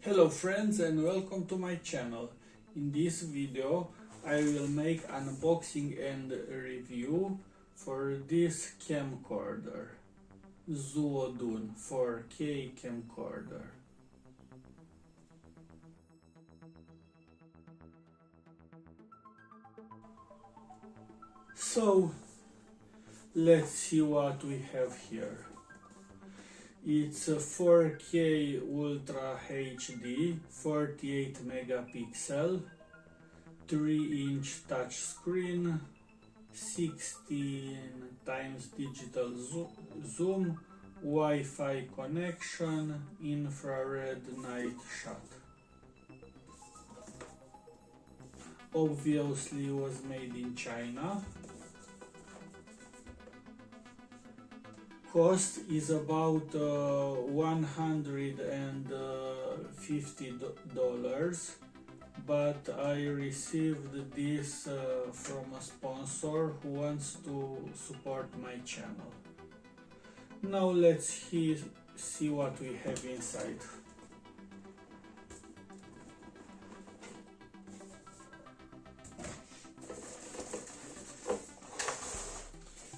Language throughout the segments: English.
Hello friends and welcome to my channel. In this video I will make unboxing and review for this camcorder, Zuodun 4K camcorder. So let's see what we have here. It's a 4K Ultra HD, 48 megapixel, 3-inch touchscreen, 16 times digital zoom, Wi-Fi connection, infrared night shot. Obviously was made in China. Cost is about $150, but I received this from a sponsor who wants to support my channel. Now let's see what we have inside.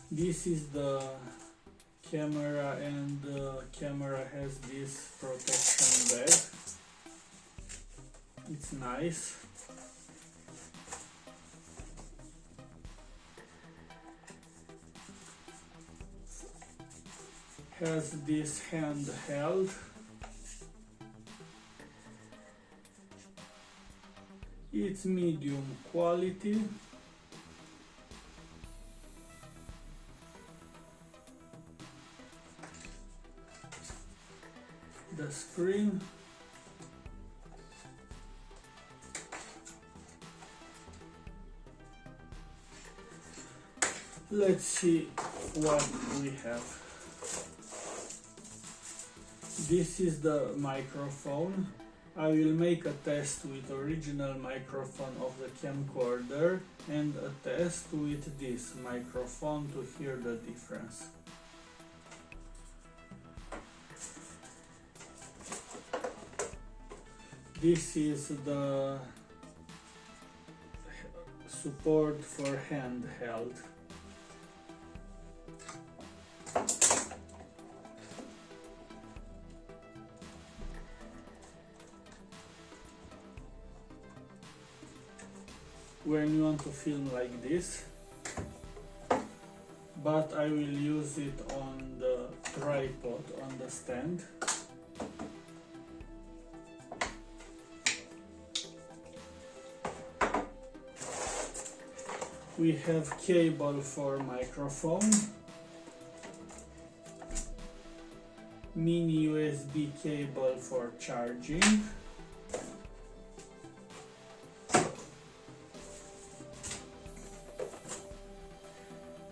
This is the camera, and the camera has this protection bag. It's nice. Has this handheld. It's medium quality. The screen, let's see what we have. This is the microphone. I will make a test with original microphone of the camcorder and a test with this microphone to hear the difference. This is the support for handheld. When you want to film like this, but I will use it on the tripod on the stand. We have cable for microphone, mini USB cable for charging,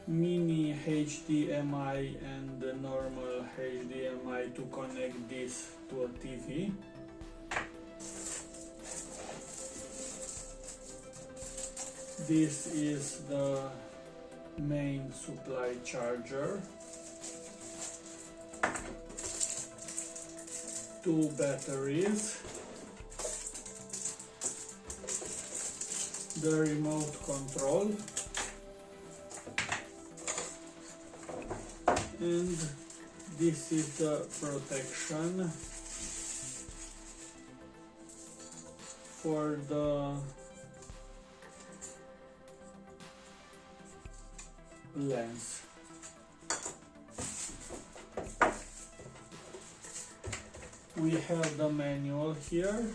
mini HDMI and the normal HDMI to connect this to a TV. This is the main supply charger, 2 batteries, the remote control, and this is the protection for the lens. We have the manual here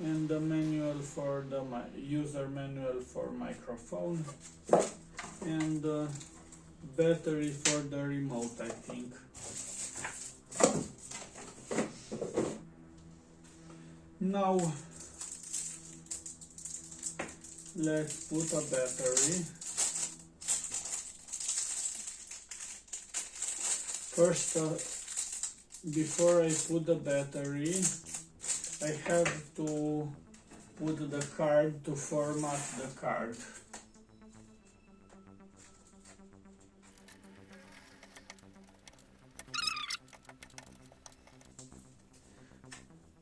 and the manual for the user manual for microphone, and the battery for the remote, I think. Now let's put a battery. First, before I put the battery, I have to put the card to format the card.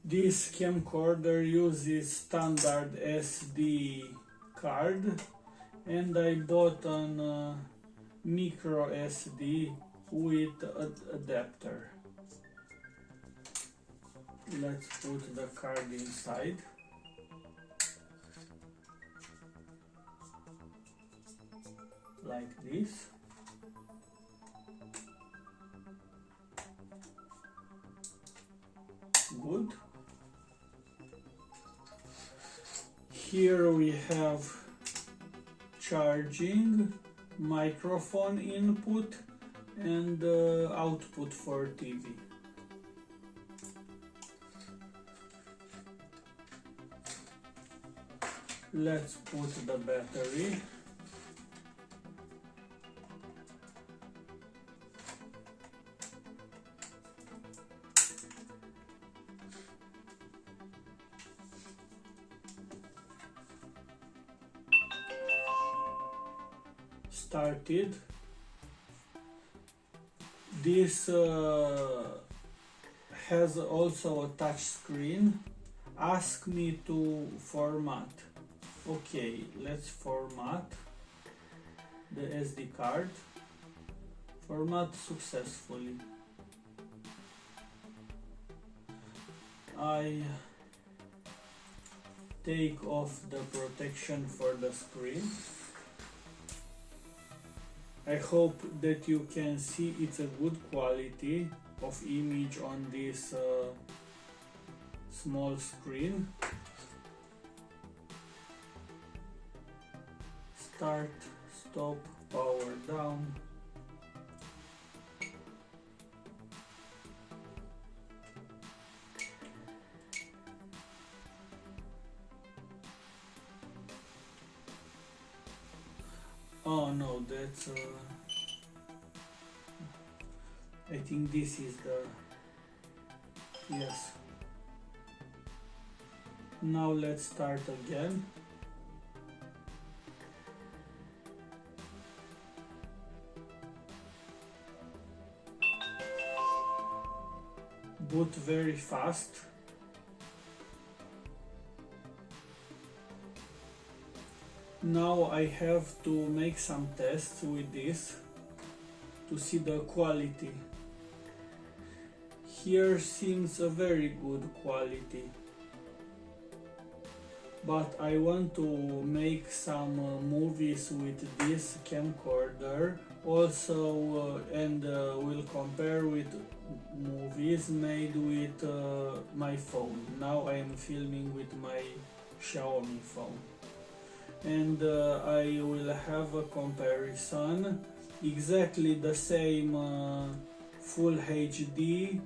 This camcorder uses standard SD card, and I bought an micro SD with an adapter. Let's put the card inside. Like this. Good. Here we have charging, microphone input, and output for TV. Let's put the battery. Started. This has also a touch screen. Ask me to format. Okay, let's format the SD card. Format successfully. I take off the protection for the screen. I hope that you can see it's a good quality of image on this small screen. Start, stop, power down. Oh no, that's I think this is the, yes. Now let's start again. Boot very fast. Now I have to make some tests with this to see the quality. Here seems a very good quality, but I want to make some movies with this camcorder also, and will compare with movies made with my phone. Now I am filming with my Xiaomi phone, and I will have a comparison, exactly the same full HD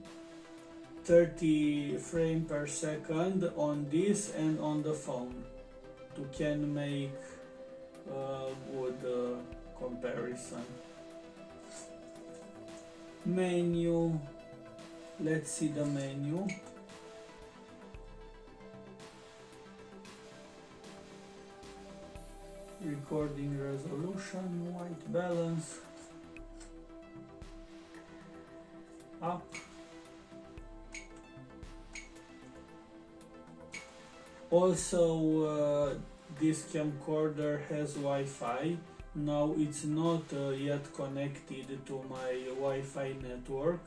30 frames per second on this and on the phone to can make a good comparison. Menu, let's see the menu. Recording resolution, white balance, up. Also, this camcorder has Wi-Fi. Now it's not yet connected to my Wi-Fi network,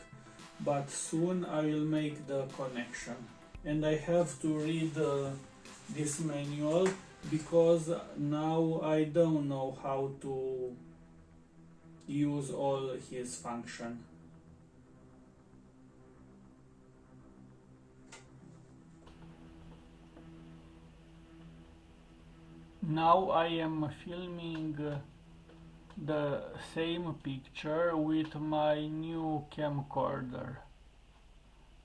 but soon I will make the connection. And I have to read this manual because now I don't know how to use all his functions. Now I am filming the same picture with my new camcorder.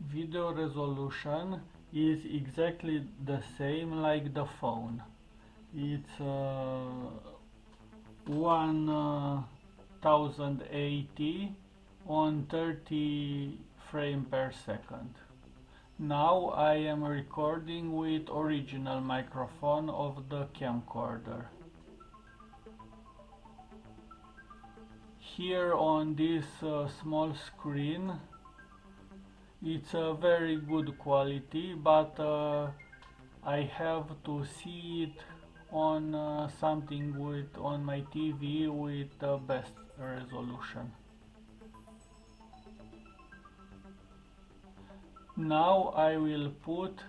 Video resolution is exactly the same like the phone. It's 1080 on 30 frames per second. Now I am recording with original microphone of the camcorder. Here on this small screen It's a very good quality, but I have to see it on something with on my TV with the best resolution. Now I will put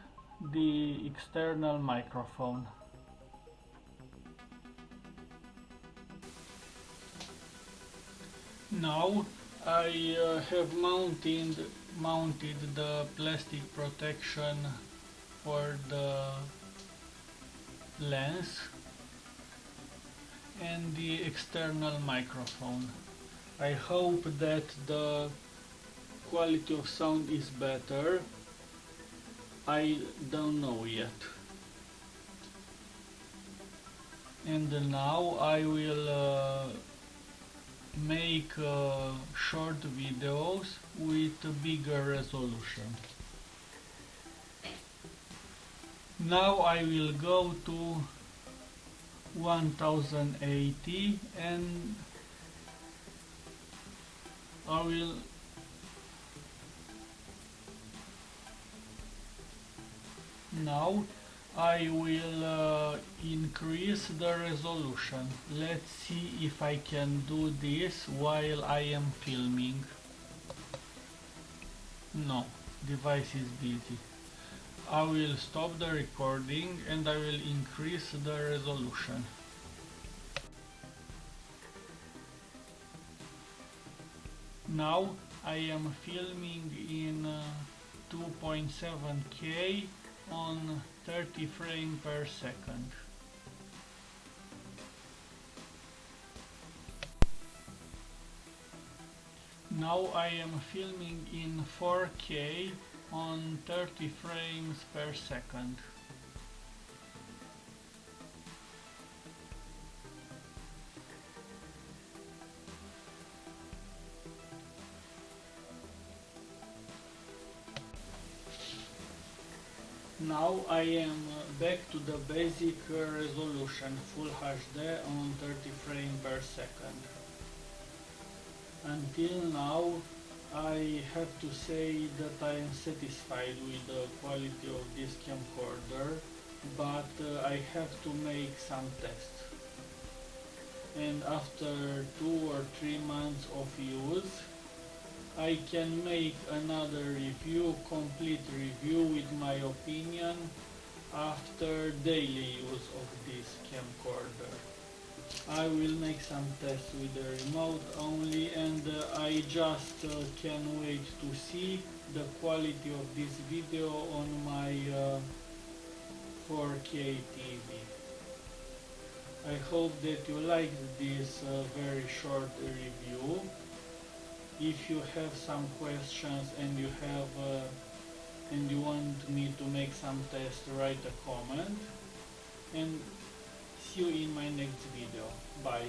the external microphone. Now I have mounted the plastic protection for the lens and the external microphone. I hope that the quality of sound is better. I don't know yet. And now I will make short videos with a bigger resolution. Now I will go to 1080 and I will now I will increase the resolution. Let's see if I can do this while I am filming. No, device is busy. I will stop the recording and I will increase the resolution. Now I am filming in 2.7K on 30 frames per second. Now I am filming in 4K on 30 frames per second. Now I am back to the basic resolution, Full HD on 30 frames per second. Until now, I have to say that I am satisfied with the quality of this camcorder, but I have to make some tests. And after 2 or 3 months of use, I can make another review, complete review with my opinion after daily use of this camcorder. I will make some tests with the remote only, and I just can't wait to see the quality of this video on my 4K TV. I hope that you liked this very short review. If you have some questions and you want me to make some tests, write a comment, and see you in my next video. Bye.